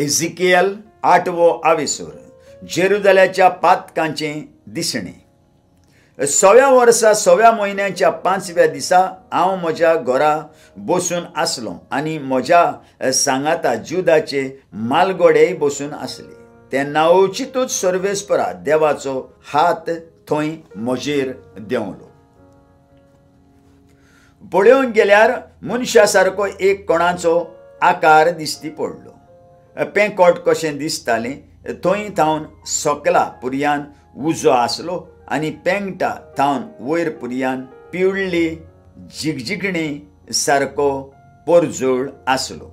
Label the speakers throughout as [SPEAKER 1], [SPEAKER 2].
[SPEAKER 1] एझिकियल 8वो आविसूर जेरुजाल्याच्या पातकांचे दिसणे. 6व्या वर्सा 6व्या म्हयन्याच्या 5व्या दिसा हांव म्हज्या घरा बसून आसलो आनी म्हज्या सांगाता जुदाचे मालगोडेय बसून आसले. ते नावचितूच सर्वेस्परा देवाचो हात थंय म्हजेर देंवलो. पळोवंक गेल्यार मनशा सारको एक कोणाचो आकार दिश्टी पडलो. पेंकोट कशें दिसतालें. थंय थावन सकला पुरयान उजो आसलो आनी पेंगटा थावन वयर पुरयान पिवळ्ळी जिगजिगणी सारको परजोळ आसलो.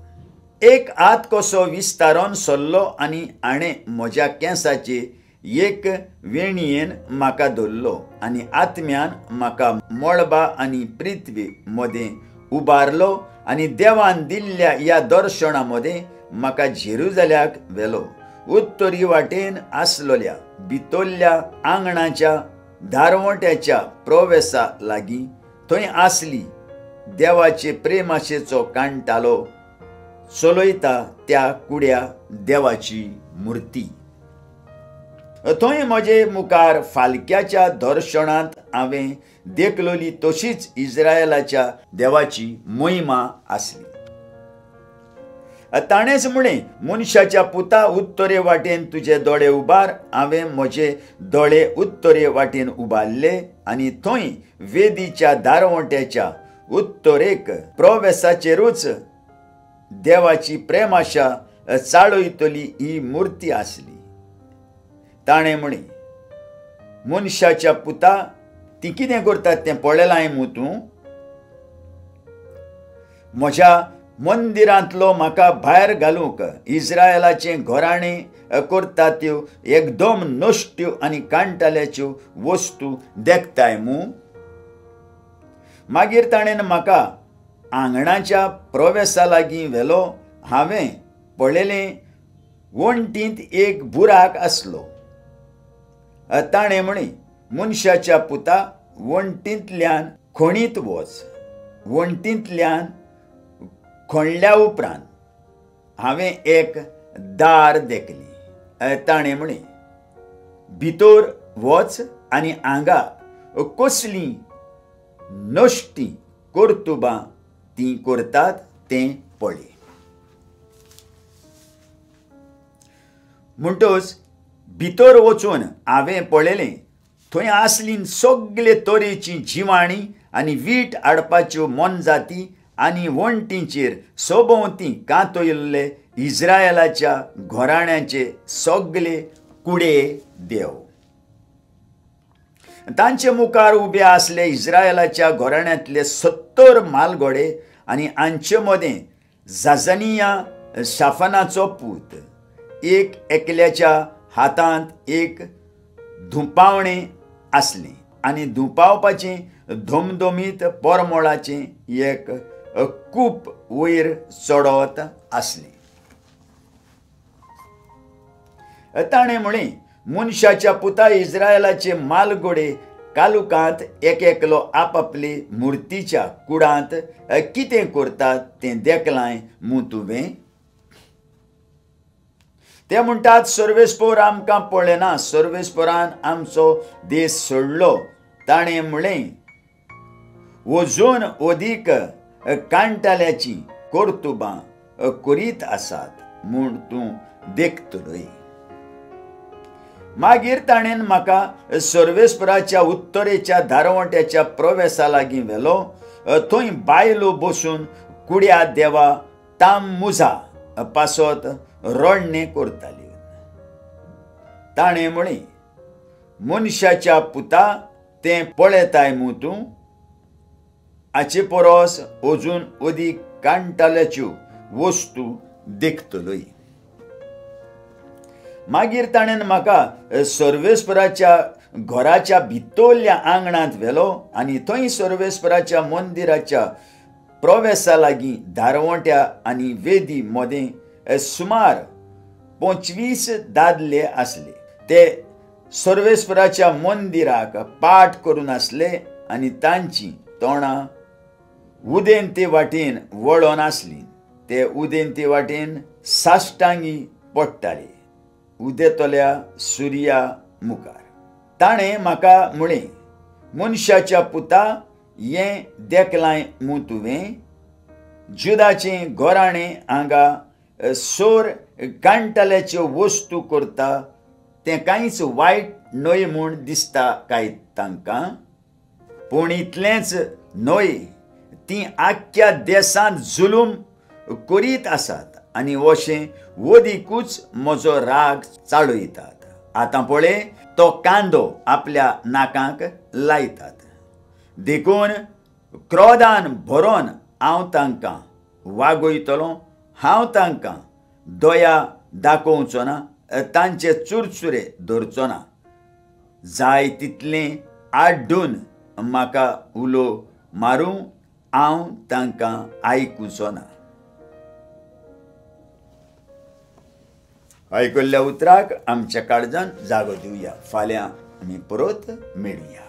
[SPEAKER 1] एक हात कसो विस्तारोन सरलो आनी हाणें म्हज्या केंसाची एक वेणयेन म्हाका धरलो आनी आत्म्यान म्हाका मळबा आनी पृथ्वी मदें उबारलो आनी देवान दिल्ल्या ह्या दर्शना मदें म्हाका जेरुजाल्याक व्हेलो. उत्तरी वाटेन आसलोल्या भितरल्या आंगणाच्या दारवट्याच्या प्रवेशा लागीं थंय आसली देवाचे प्रेमाशेचो कांटालो चलयता त्या कुड्या देवाची मुर्ती. थंय म्हजे मुखार फालक्याच्या दर्शनांत हांवें देखलोली तशीच इस्रायेलाच्या देवाची महिमा आसली. ताणेंच म्हळें, मनशाच्या पुता उत्तरे वाटेन तुजे दोळे उबार. हांवें म्हजे दोळे उत्तरे वाटेन उबारले आनी थंय वेदीच्या दारवट्याच्या उत्तरेक प्रवेशाचेरूच देवाची प्रेमाशा चाळयतली ही मुर्ती आसली. ताणें म्हळें, मनशाच्या पुता ती कितें करतात तें पळयलां हांवें तूं. म्हज्या मंदिरांतलो म्हाका भायर घालूंक इस्रायेलाचें घराणें करता त्यो एकदम नश्ट्यो आनी कांटाल्याच्यो वस्तू देखताय मूं. मागीर ताणें म्हाका आंगणाच्या प्रवेशा लागीं व्हेलो. हांवें पळयलें वणटींत एक बुराक आसलो. ताणें म्हळें, मनशाच्या पुता वणटींतल्यान खणीत वच. वणटींतल्यान खणल्या उपरांत हांवें एक दार देखली. ताणें म्हळें, भितर वच आनी हांगा कसलीं नश्टी कर्तुबां तीं करतात तें पळय. म्हणटच भितर वचून हांवें पळयलें थंय आसलीं सगळे तरेचीं जिवाणी आनी वीट हाडपाच्यो मोनजाती आनी वणटींचेर सोबोवती कांतयल्ले इस्रायेलाच्या घराण्यांचे सगळे कुडे देव. तांचे मुखार उबे आसले इस्रायेलाच्या घराण्यांतले 70 मालगोडे आनी हांचे मदें जाजनिया शाफानाचो पूत. एक एकल्याच्या हातांत एक धुपावणें आसलें आनी धुपावपाचें धमधमीत परमळाचें एक कूप वयर चडत आसलें. ताणें म्हळें, मनशाच्या पुता इस्रायेलाचे मालगोडे कालुकांत एक एकलो आपापले मुर्तीच्या कुडांत कितें करतात तें देखलाय मूं तुवें. ते म्हणटात, सर्वेस्पर आमकां पळयना, सर्वेस्परान आमचो देश सोडलो. ताणें म्हळें, अजून अदीक कांटाल्याची कर्तुबां करीत आसात म्हूण तूं देखतलोय. मागीर ताणें म्हाका सर्वेस्पराच्या उत्तरेच्या दारवट्याच्या प्रवेशा लागीं व्हेलो. थंय बायलो बसून कुड्या देवा ताम्मुजा पासत रडणें करताल्यो. ताणें म्हळें, मनशाच्या पुता तें पळयताय मूं तूं. हाचे परस अजून अदीक कांटाल्याच्यो वस्तू देखतलोय. मागीर ताणें म्हाका सर्वेस्पराच्या घराच्या भितरल्या आंगणांत व्हेलो आनी थंय सर्वेस्पराच्या मंदिराच्या प्रवेशा लागीं दारवट्या आनी वेदी मदें सुमार 25 दादले आसले. ते सर्वेस्पराच्या मंदिराक पाट करून आसले आनी तांचीं तोंडां उदेंते वाटेन वळोन आसलीं. ते उदेंते वाटेन साश्टांगी पडटाली उदेतल्या सुर्या मुखार. ताणें म्हाका म्हळें, मनशाच्या पुता हें देखलाय मू तुवें. जुदाचें घोराणें हांगा सोर काणटाल्याच्यो वस्तू करता तें कांयच वायट न्हय म्हूण दिसता काय तांकां? पूण इतलेंच न्हय, तीं आख्ख्या देशांत जुलूम करीत आसात आनी अशें वदीकूच म्हजो राग चाळयतात. आतां पळय, तो कांदो आपल्या नाकांक लायतात. देखून क्रोधान भरोन हांव तांकां वागयतलों. हांव तांकां दया दाखोवचो ना, तांचे चुरचुरे धरचो ना. जाय तितलें आड्डून म्हाका उलो मारूं, हांव तांकां आयकुचो ना. आयकल्ल्या उतराक आमच्या काळजांत जागो दिवया. फाल्यां आमी परत मेळुया.